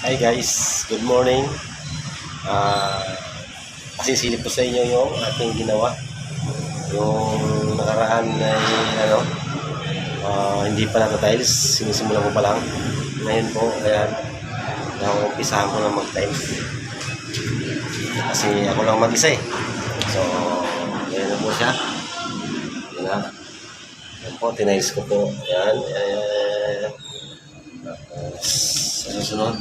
Hi guys, good morning. Ah, Pasisilip ko sa inyo yung ating ginawa. Yung nakaraan ay hindi pa nata-tiles, sinisimulan ko pa lang. Ngayon po, ayan, nakumpisahan ko na mag-tiles. Kasi ako lang mag-isa eh. So, ayan na po siya. Ayan na. Ayan po, tiniles ko po. Ayan, ayan. Tapos, sa susunod,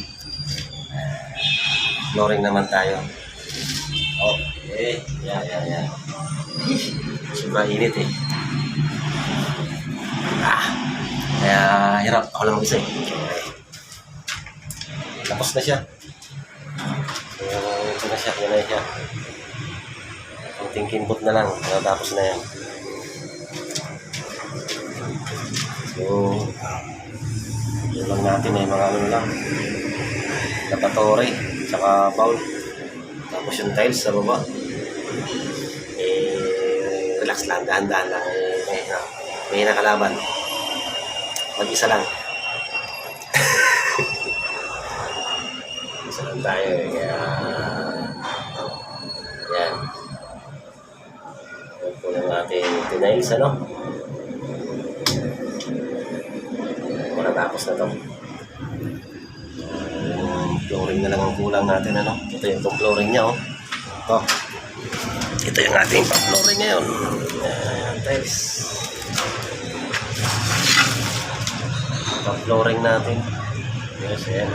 flooring naman tayo. Okay. Yan. Sobrang init eh. Kaya hirap. Ako lang mag-isa eh. Okay. Tapos na siya. So, ito na siya. Yan na siya. Kunting kimbot na lang. Tapos na yan. So, yun lang natin eh. Mga ano lang. Lavatory. Tsaka bowl. Tapos yung tiles sa baba. Relax lang, dahan-dahan lang. May nakalaban. Mag-isa lang. Isa lang tayo. Kaya, yan. Yan po lang natin tiles, ano? Matatapos na to. Flooring na lang ang kulang natin, ano? Ito yung flooring niya, oh. Ito yung ating flooring ngayon. Tiles. Flooring natin. Yes, ayan.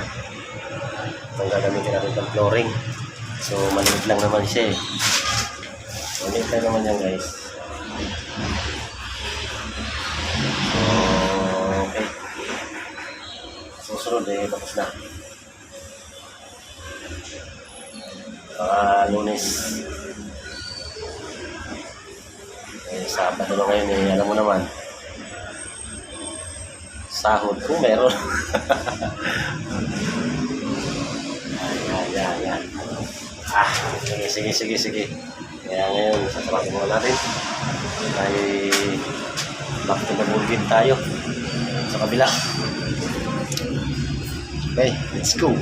Itong gagamitin natin ng flooring. So, maliit lang naman siya, eh. Maliit lang naman yan, guys. So, okay. Susunod, eh, tapos na. Lunes. Sabado na ngayon eh, alam mo naman. Sahod kung meron. Yan. Sige. Kaya ngayon, sasabatin mo natin. Ay, back to the ballgame tayo. Sa kabila. Okay, let's go.